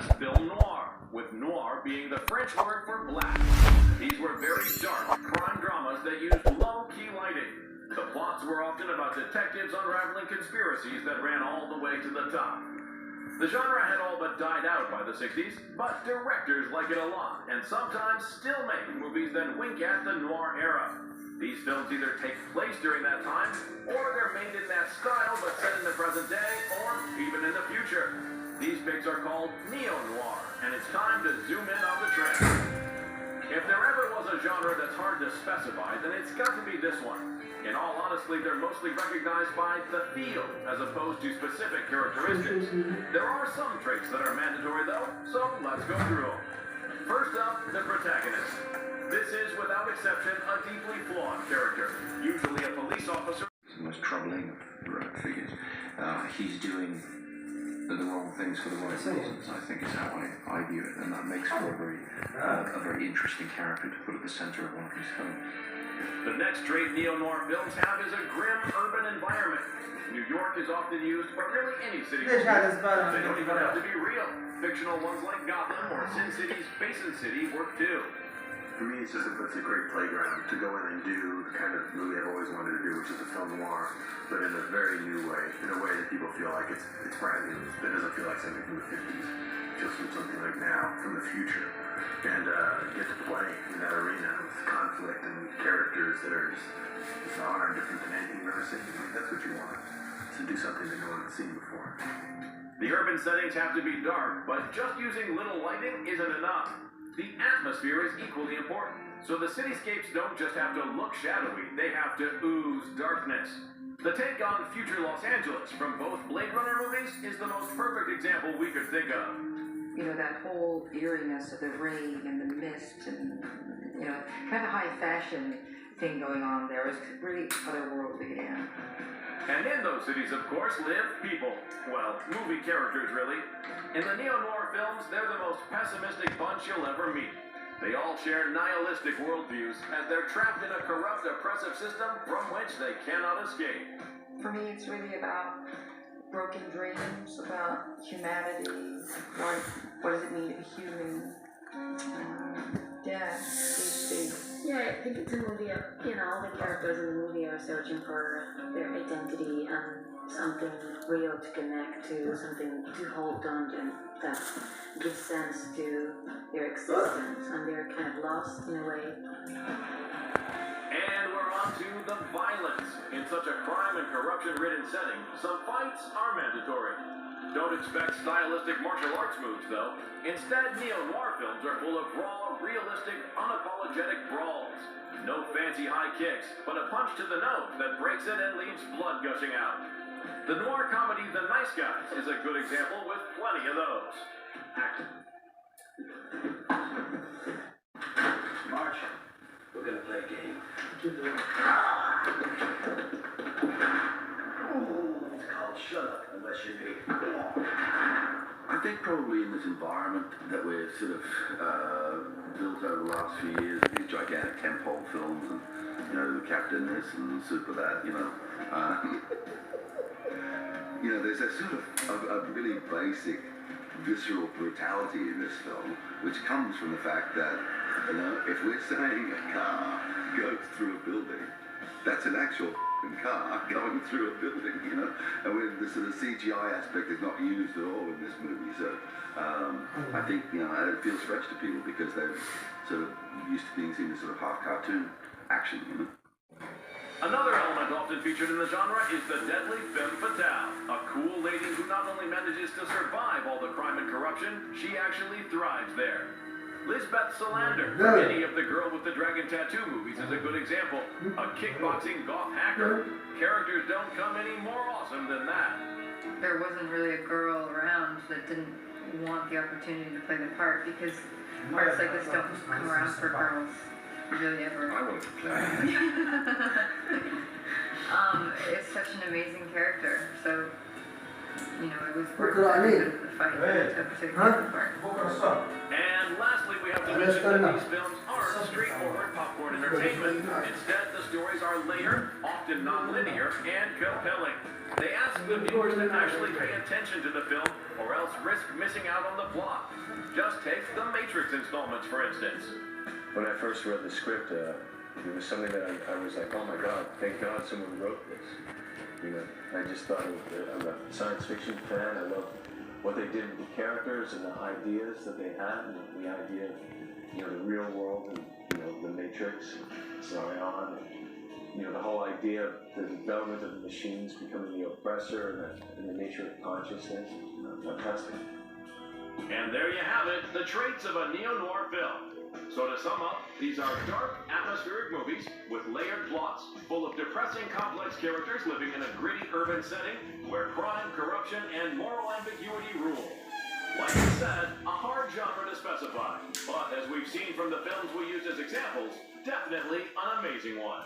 class film noir, with noir being the French word for black. These were very dark crime dramas that used low-key lighting. The plots were often about detectives unraveling conspiracies that ran all the way to the top. The genre had all but died out by the 60s, but directors like it a lot, and sometimes still make movies that wink at the noir era. These films either take place during that time, or they're made in that style but set in the present day, or even in the future. These picks are called neo-noir, and it's time to zoom in on the trend. If there ever was a genre that's hard to specify, then it's got to be this one. In all honesty, they're mostly recognized by the feel, as opposed to specific characteristics. There are some traits that are mandatory, though, so let's go through them. First up, the protagonist. This is, without exception, a deeply flawed character, usually a police officer. The most troubling of figures. He's doing the wrong things for the right reasons, I think is how I view it, and that makes for a very interesting character to put at the center of one of his films. The next trait neo-noir films have is a grim urban environment. New York is often used, but really any city. They don't even have to be real. Fictional ones like Gotham or Sin City's Basin City work too. For me, it's a great playground to go in and do the kind of movie I've always wanted to do, which is a film noir, but in a very new way, in a way that people feel like it's brand new. It doesn't feel like something from the 50s. It feels from something like now, from the future. And get to play in that arena with conflict and characters that are just bizarre and different than anything you've ever seen. That's what you want, to do something that no one has seen before. The urban settings have to be dark, but just using little lighting isn't enough. The atmosphere is equally important, so the cityscapes don't just have to look shadowy, they have to ooze darkness. The take on future Los Angeles from both Blade Runner movies is the most perfect example we could think of. You know, that whole eeriness of the rain and the mist and, you know, kind of a high fashion thing going on there. It was really otherworldly, yeah. And in those cities, of course, live people. Well, movie characters, really. In the neo-noir films, they're the most pessimistic bunch you'll ever meet. They all share nihilistic worldviews, as they're trapped in a corrupt, oppressive system from which they cannot escape. For me, it's really about broken dreams, about humanity. What does it mean to be human? Yeah, I think it's a movie of, you know, all the characters in the movie are searching for their identity and something real to connect to, something to hold on to that gives sense to their existence, and they're kind of lost in a way. And we're on to the violence. In such a crime and corruption-ridden setting, some fights are mandatory. Don't expect stylistic martial arts moves, though. Instead, neo-noir films are full of raw, realistic, unapologetic brawls. No fancy high kicks, but a punch to the nose that breaks it and leaves blood gushing out. The noir comedy The Nice Guys is a good example with plenty of those. March, we're gonna play a game. It's called Shut Up Unless You Pay. I think probably in this environment that we're sort of built over the last few years, these gigantic tentpole films, and you know, the Captain this and Super that, you know. You know, there's a sort of a really basic visceral brutality in this film, which comes from the fact that, you know, if we're saying a car goes through a building, that's an actual car going through a building, you know, and when the sort of CGI aspect is not used at all in this movie, so I think, you know, it feels fresh to people because they're sort of used to being seen as sort of half cartoon action, you know. Another element often featured in the genre is the deadly femme fatale, a cool lady who not only manages to survive all the crime and corruption, she actually thrives there. Lisbeth Salander, from any of the Girl with the Dragon Tattoo movies, is a good example. A kickboxing goth hacker. Characters don't come any more awesome than that. There wasn't really a girl around that didn't want the opportunity to play the part, because parts like this don't come around for girls really ever. I wanted to play. It's such an amazing character, so, you know, it was worth the fight to play the part. And lastly, we have to mention that these films are straightforward popcorn entertainment. Instead, the stories are layered, often non-linear, and compelling. They ask the viewers to actually pay attention to the film, or else risk missing out on the plot. Just take the Matrix installments, for instance. When I first read the script, it was something that I was like, oh my God, thank God someone wrote this. You know, I just thought I'm a science fiction fan. I love what they did with the characters and the ideas that they had, and the idea of, you know, the real world and, you know, the Matrix, Zion, and, you know, the whole idea of the development of the machines becoming the oppressor and the nature of consciousness. Fantastic. And there you have it, the traits of a neo-noir film. So to sum up, these are dark, atmospheric movies with layered plots, full of depressing, complex characters living in a gritty urban setting where crime, corruption, and moral ambiguity rule. Like I said, a hard genre to specify, but as we've seen from the films we used as examples, definitely an amazing one.